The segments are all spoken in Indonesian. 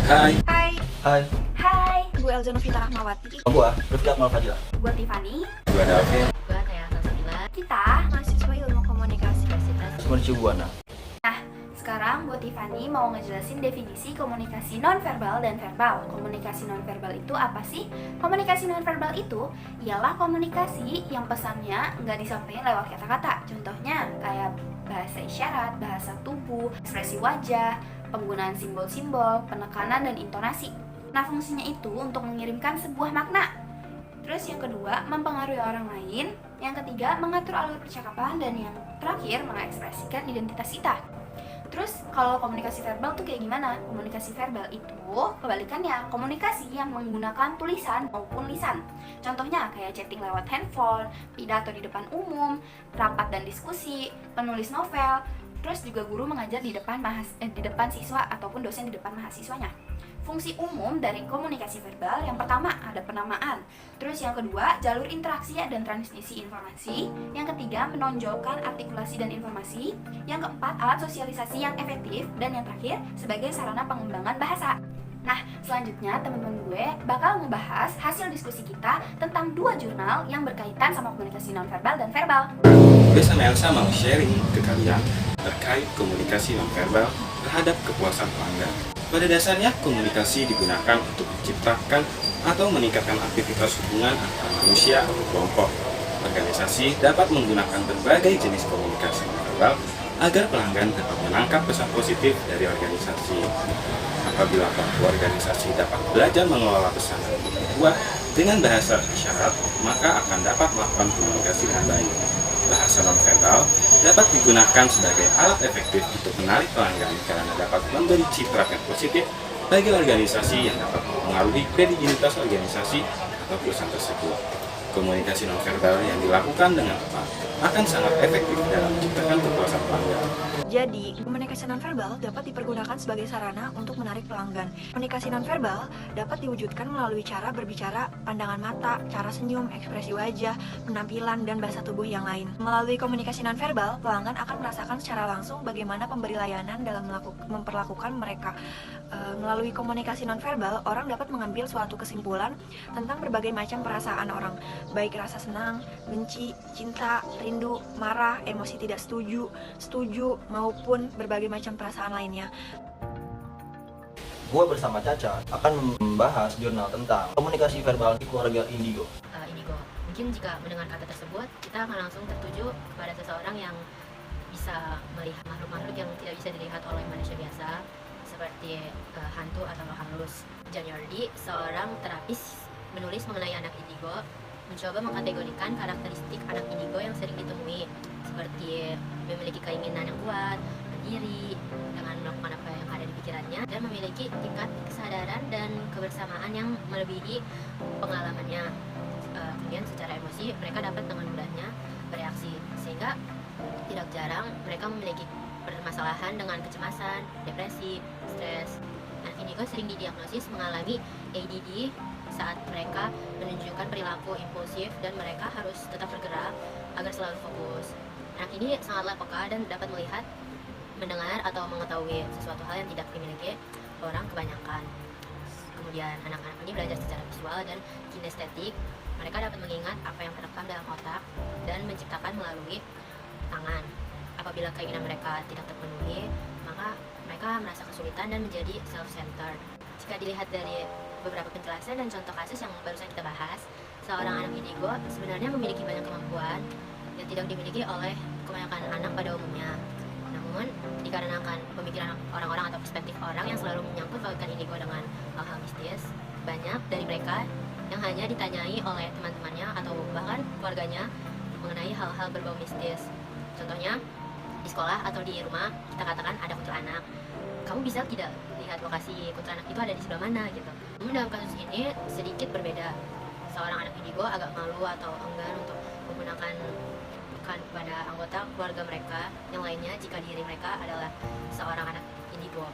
Hai. Hai. Hai, Hai, gue Elza Novita Rahmawati. gua Rifki Akmal Fadila. Gue Tiffany. Gue Davin. Gue Taya Salsabila, Kita mahasiswa ilmu komunikasi. Universitas. Semerci Buana. Nah, sekarang gue Tiffany mau ngejelasin definisi komunikasi nonverbal dan verbal. Komunikasi nonverbal itu apa sih? Komunikasi nonverbal itu ialah komunikasi yang pesannya nggak disampaikan lewat kata-kata. Contohnya kayak bahasa isyarat, bahasa tubuh, ekspresi wajah, penggunaan simbol-simbol, penekanan, dan intonasi. Nah, fungsinya itu untuk mengirimkan sebuah makna. Terus yang kedua, mempengaruhi orang lain. Yang ketiga, mengatur alur percakapan. Dan yang terakhir, mengekspresikan identitas kita. Terus kalau komunikasi verbal tuh kayak gimana? Komunikasi verbal itu kebalikannya, komunikasi yang menggunakan tulisan maupun lisan. Contohnya kayak chatting lewat handphone, pidato di depan umum, rapat dan diskusi, penulis novel. Terus juga guru mengajar di depan siswa ataupun dosen di depan mahasiswanya. Fungsi umum dari komunikasi verbal, yang pertama ada penamaan. Terus yang kedua, jalur interaksi dan transmisi informasi. Yang ketiga, menonjolkan artikulasi dan informasi. Yang keempat, alat sosialisasi yang efektif. Dan yang terakhir, sebagai sarana pengembangan bahasa. Nah, selanjutnya teman-teman gue bakal ngebahas hasil diskusi kita tentang 2 jurnal yang berkaitan sama komunikasi nonverbal dan verbal. Gue sama Elsa mau sharing ke kalian terkait komunikasi nonverbal terhadap kepuasan pelanggan. Pada dasarnya, komunikasi digunakan untuk menciptakan atau meningkatkan aktivitas hubungan antar manusia atau kelompok. Organisasi dapat menggunakan berbagai jenis komunikasi nonverbal agar pelanggan dapat menangkap pesan positif dari organisasi. Apabila pelaku organisasi dapat belajar mengelola pesan yang dibuat dengan bahasa isyarat, maka akan dapat melakukan komunikasi dengan baik. Bahasa nonverbal dapat digunakan sebagai alat efektif untuk menarik pelanggan karena dapat memberi citra yang positif bagi organisasi yang dapat mempengaruhi kredibilitas organisasi atau perusahaan tersebut. Komunikasi nonverbal yang dilakukan dengan tepat akan sangat efektif dalam menciptakan kepuasan pelanggan. Jadi, komunikasi nonverbal dapat dipergunakan sebagai sarana untuk menarik pelanggan. Komunikasi nonverbal dapat diwujudkan melalui cara berbicara, pandangan mata, cara senyum, ekspresi wajah, penampilan, dan bahasa tubuh yang lain. Melalui komunikasi nonverbal, pelanggan akan merasakan secara langsung bagaimana pemberi layanan dalam memperlakukan mereka. Melalui komunikasi nonverbal, orang dapat mengambil suatu kesimpulan tentang berbagai macam perasaan orang, baik rasa senang, benci, cinta, rindu, marah, emosi tidak setuju, maupun berbagai macam perasaan lainnya. Gua bersama Caca akan membahas jurnal tentang komunikasi verbal di keluarga Indigo. Indigo. Mungkin jika mendengar kata tersebut, kita akan langsung tertuju kepada seseorang yang bisa melihat makhluk-makhluk yang tidak bisa dilihat oleh manusia biasa, seperti hantu atau halus. John Yordi, seorang terapis menulis mengenai anak indigo, mencoba mengkategorikan karakteristik anak indigo yang sering ditemui, seperti memiliki keinginan yang kuat, mandiri, dengan melakukan apa yang ada di pikirannya, dan memiliki tingkat kesadaran dan kebersamaan yang melebihi pengalamannya. Kemudian secara emosi, mereka dapat dengan mudahnya bereaksi, sehingga tidak jarang mereka memiliki permasalahan dengan kecemasan, depresi, stres. Anak indigo sering didiagnosis mengalami ADD saat mereka menunjukkan perilaku impulsif dan mereka harus tetap bergerak agar selalu fokus. Anak ini sangatlah peka dan dapat melihat, mendengar, atau mengetahui sesuatu hal yang tidak dimiliki orang kebanyakan. Kemudian anak-anak ini belajar secara visual dan kinestetik. Mereka dapat mengingat apa yang terekam dalam otak dan menciptakan melalui tangan. Apabila keinginan mereka tidak terpenuhi, maka mereka merasa kesulitan dan menjadi self-centered. Jika dilihat dari beberapa penjelasan dan contoh kasus yang barusan kita bahas, seorang anak indigo sebenarnya memiliki banyak kemampuan yang tidak dimiliki oleh kebanyakan anak pada umumnya. Namun, dikarenakan pemikiran orang-orang atau perspektif orang yang selalu menyangkut pautkan indigo dengan hal-hal mistis, banyak dari mereka yang hanya ditanyai oleh teman-temannya atau bahkan keluarganya mengenai hal-hal berbau mistis. Contohnya, di sekolah atau di rumah kita katakan ada kuntilanak. Kamu bisa tidak lihat lokasi kuntilanak itu ada di sebelah mana gitu. Namun dalam kasus ini sedikit berbeda. Seorang anak indigo agak malu atau enggan untuk menggunakan kepada anggota keluarga mereka yang lainnya jika diri mereka adalah seorang anak indigo.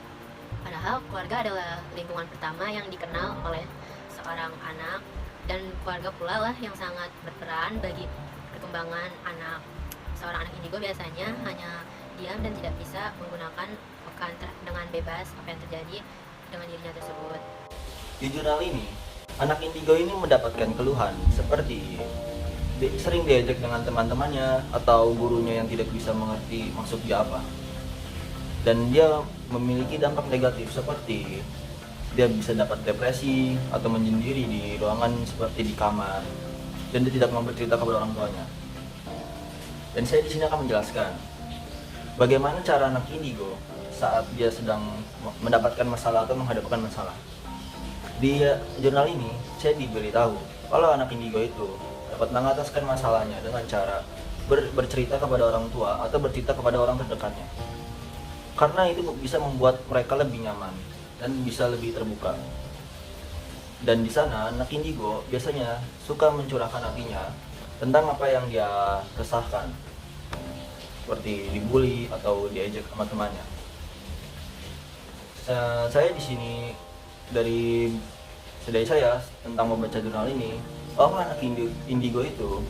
Padahal keluarga adalah lingkungan pertama yang dikenal oleh seorang anak, dan keluarga pula lah yang sangat berperan bagi perkembangan anak. Seorang anak indigo biasanya hanya diam dan tidak bisa menggunakan pekan dengan bebas apa yang terjadi dengan dirinya tersebut. Di jurnal ini, anak indigo ini mendapatkan keluhan seperti sering diejek dengan teman-temannya atau gurunya yang tidak bisa mengerti maksud dia apa. Dan dia memiliki dampak negatif seperti dia bisa dapat depresi atau menyendiri di ruangan seperti di kamar, dan dia tidak mau bercerita kepada orang tuanya. Dan saya di sini akan menjelaskan bagaimana cara anak indigo saat dia sedang mendapatkan masalah atau menghadapkan masalah. Di jurnal ini saya diberitahu kalau anak indigo itu dapat mengataskan masalahnya dengan cara bercerita kepada orang tua atau bercerita kepada orang terdekatnya. Karena itu bisa membuat mereka lebih nyaman dan bisa lebih terbuka. Dan di sana anak indigo biasanya suka mencurahkan hatinya tentang apa yang dia resahkan, seperti dibully atau diejek sama temannya. Saya di sini dari saya tentang membaca jurnal ini, bahwa anak indigo itu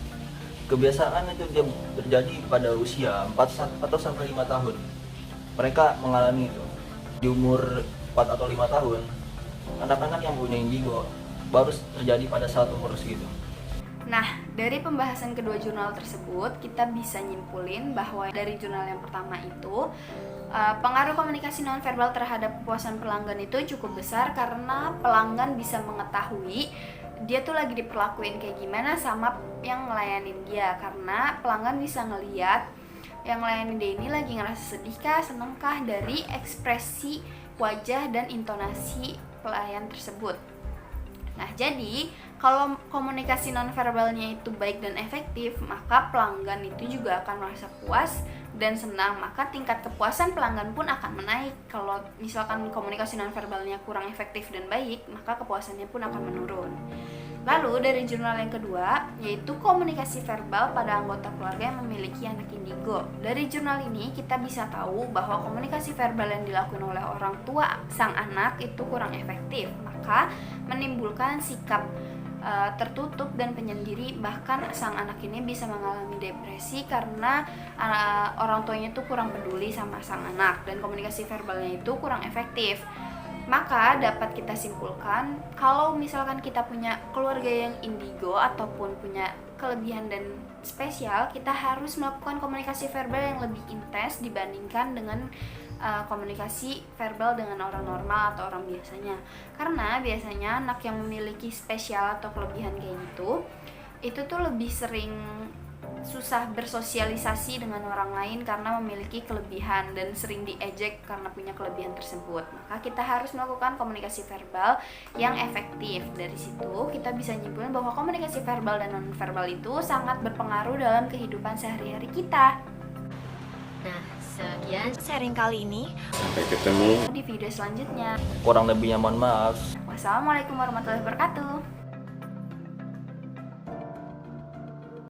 kebiasaan itu dia terjadi pada usia 4 atau sampai 5 tahun. Mereka mengalami itu di umur 4 atau 5 tahun. Anak-anak yang punya indigo baru terjadi pada saat umur segitu. Nah, dari pembahasan kedua jurnal tersebut, kita bisa nyimpulin bahwa dari jurnal yang pertama itu, pengaruh komunikasi nonverbal terhadap kepuasan pelanggan itu cukup besar karena pelanggan bisa mengetahui dia tuh lagi diperlakuin kayak gimana sama yang ngelayanin dia, karena pelanggan bisa ngeliat yang ngelayanin dia ini lagi ngerasa sedih kah, seneng kah dari ekspresi wajah dan intonasi pelayan tersebut. Nah, jadi kalau komunikasi nonverbalnya itu baik dan efektif, maka pelanggan itu juga akan merasa puas dan senang, maka tingkat kepuasan pelanggan pun akan menaik. Kalau misalkan komunikasi nonverbalnya kurang efektif dan baik, maka kepuasannya pun akan menurun. Lalu dari jurnal yang kedua, yaitu komunikasi verbal pada anggota keluarga yang memiliki anak indigo. Dari jurnal ini kita bisa tahu bahwa komunikasi verbal yang dilakukan oleh orang tua sang anak itu kurang efektif, maka menimbulkan sikap tertutup dan penyendiri, bahkan sang anak ini bisa mengalami depresi karena orang tuanya itu kurang peduli sama sang anak dan komunikasi verbalnya itu kurang efektif. Maka dapat kita simpulkan kalau misalkan kita punya keluarga yang indigo ataupun punya kelebihan dan spesial, kita harus melakukan komunikasi verbal yang lebih intens dibandingkan dengan komunikasi verbal dengan orang normal atau orang biasanya. Karena biasanya anak yang memiliki spesial atau kelebihan kayak gitu, itu tuh lebih sering susah bersosialisasi dengan orang lain karena memiliki kelebihan dan sering diejek karena punya kelebihan tersebut. Maka kita harus melakukan komunikasi verbal yang efektif. Dari situ kita bisa nyimpulin bahwa komunikasi verbal dan non-verbal itu sangat berpengaruh dalam kehidupan sehari-hari kita. Nah, sekian Sharing kali ini, Sampai ketemu di video selanjutnya. Kurang lebihnya mohon maaf. Wassalamualaikum warahmatullahi wabarakatuh.